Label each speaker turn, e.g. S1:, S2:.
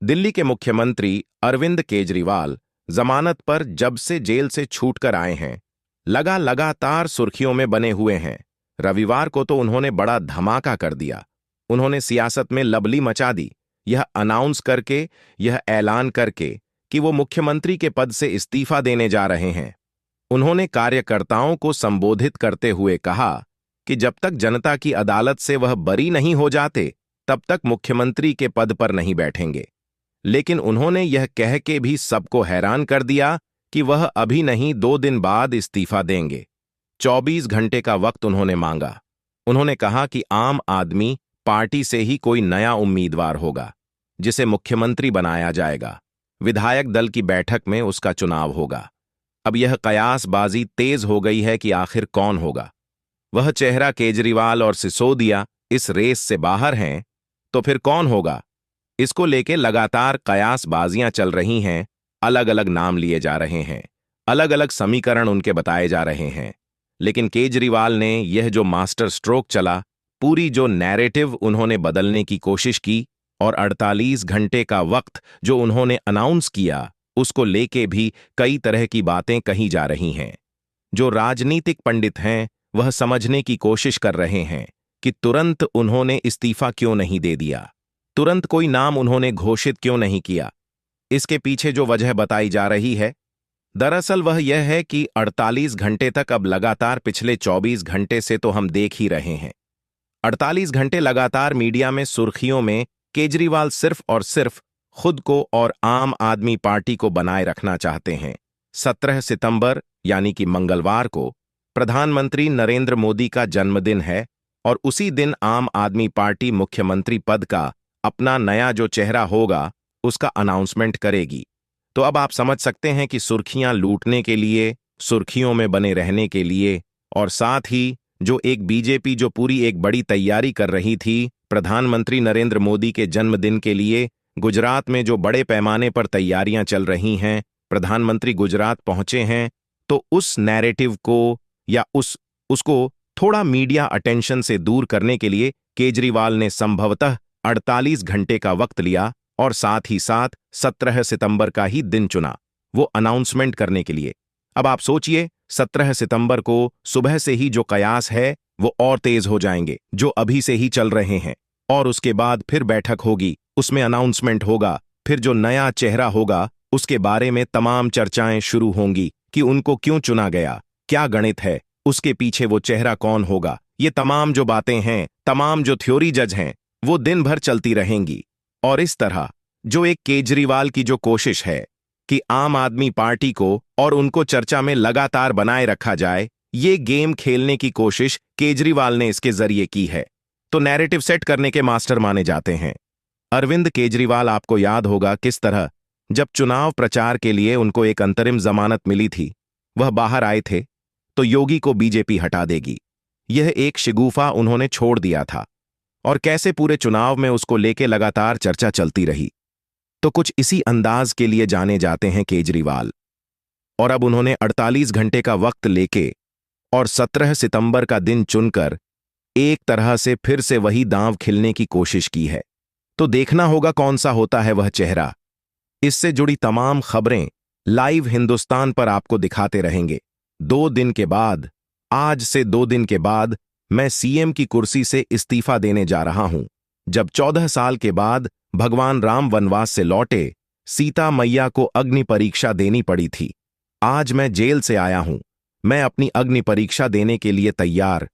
S1: दिल्ली के मुख्यमंत्री अरविंद केजरीवाल जमानत पर जब से जेल से छूटकर आए हैं, लगातार सुर्खियों में बने हुए हैं। रविवार को तो उन्होंने बड़ा धमाका कर दिया। उन्होंने सियासत में लबली मचा दी, यह अनाउंस करके, यह ऐलान करके कि वो मुख्यमंत्री के पद से इस्तीफा देने जा रहे हैं। उन्होंने कार्यकर्ताओं को संबोधित करते हुए कहा कि जब तक जनता की अदालत से वह बरी नहीं हो जाते, तब तक मुख्यमंत्री के पद पर नहीं बैठेंगे। लेकिन उन्होंने यह कह के भी सबको हैरान कर दिया कि वह अभी नहीं 2 दिन बाद इस्तीफा देंगे। 24 घंटे का वक्त उन्होंने मांगा। उन्होंने कहा कि आम आदमी पार्टी से ही कोई नया उम्मीदवार होगा, जिसे मुख्यमंत्री बनाया जाएगा। विधायक दल की बैठक में उसका चुनाव होगा। अब यह कयासबाजी तेज हो गई है कि आखिर कौन होगा। वह चेहरा केजरीवाल और सिसोदिया इस रेस से बाहर हैं, तो फिर कौन होगा? इसको लेके लगातार कयासबाजियां चल रही हैं, अलग अलग नाम लिए जा रहे हैं, अलग अलग समीकरण उनके बताए जा रहे हैं। लेकिन केजरीवाल ने यह जो मास्टर स्ट्रोक चला, पूरी जो नैरेटिव उन्होंने बदलने की कोशिश की और 48 घंटे का वक्त जो उन्होंने अनाउंस किया, उसको लेके भी कई तरह की बातें कही जा रही हैं। जो राजनीतिक पंडित हैं, वह समझने की कोशिश कर रहे हैं कि तुरंत उन्होंने इस्तीफा क्यों नहीं दे दिया, तुरंत कोई नाम उन्होंने घोषित क्यों नहीं किया। इसके पीछे जो वजह बताई जा रही है, दरअसल वह यह है कि 48 घंटे तक, अब लगातार पिछले 24 घंटे से तो हम देख ही रहे हैं, 48 घंटे लगातार मीडिया में सुर्खियों में केजरीवाल सिर्फ और सिर्फ खुद को और आम आदमी पार्टी को बनाए रखना चाहते हैं। 17 सितंबर यानी कि मंगलवार को प्रधानमंत्री नरेंद्र मोदी का जन्मदिन है और उसी दिन आम आदमी पार्टी मुख्यमंत्री पद का अपना नया जो चेहरा होगा, उसका अनाउंसमेंट करेगी। तो अब आप समझ सकते हैं कि सुर्खियां लूटने के लिए, सुर्खियों में बने रहने के लिए, और साथ ही जो एक बीजेपी जो पूरी एक बड़ी तैयारी कर रही थी प्रधानमंत्री नरेंद्र मोदी के जन्मदिन के लिए, गुजरात में जो बड़े पैमाने पर तैयारियां चल रही हैं, प्रधानमंत्री गुजरात पहुंचे हैं, तो उस नैरेटिव को या उसको थोड़ा मीडिया अटेंशन से दूर करने के लिए केजरीवाल ने संभवतः 48 घंटे का वक्त लिया और साथ ही साथ 17 सितंबर का ही दिन चुना वो अनाउंसमेंट करने के लिए। अब आप सोचिए, 17 सितंबर को सुबह से ही जो कयास है वो और तेज हो जाएंगे, जो अभी से ही चल रहे हैं, और उसके बाद फिर बैठक होगी, उसमें अनाउंसमेंट होगा, फिर जो नया चेहरा होगा उसके बारे में तमाम चर्चाएं शुरू होंगी कि उनको क्यों चुना गया, क्या गणित है, उसके पीछे वो चेहरा कौन होगा। ये तमाम जो बातें हैं, तमाम जो थ्योरी जज हैं, वो दिन भर चलती रहेंगी। और इस तरह जो एक केजरीवाल की जो कोशिश है कि आम आदमी पार्टी को और उनको चर्चा में लगातार बनाए रखा जाए, ये गेम खेलने की कोशिश केजरीवाल ने इसके जरिए की है। तो नैरेटिव सेट करने के मास्टर माने जाते हैं अरविंद केजरीवाल। आपको याद होगा किस तरह जब चुनाव प्रचार के लिए उनको एक अंतरिम जमानत मिली थी, वह बाहर आए थे तो योगी को बीजेपी हटा देगी, यह एक शिगूफा उन्होंने छोड़ दिया था, और कैसे पूरे चुनाव में उसको लेके लगातार चर्चा चलती रही। तो कुछ इसी अंदाज के लिए जाने जाते हैं केजरीवाल। और अब उन्होंने 48 घंटे का वक्त लेके और 17 सितंबर का दिन चुनकर एक तरह से फिर से वही दांव खिलने की कोशिश की है। तो देखना होगा कौन सा होता है वह चेहरा। इससे जुड़ी तमाम खबरें लाइव हिंदुस्तान पर आपको दिखाते रहेंगे। 2 दिन के बाद, आज से 2 दिन के बाद मैं सीएम की कुर्सी से इस्तीफा देने जा रहा हूं। जब 14 साल के बाद भगवान राम वनवास से लौटे, सीता मैया को अग्नि परीक्षा देनी पड़ी थी। आज मैं जेल से आया हूं, मैं अपनी अग्नि परीक्षा देने के लिए तैयार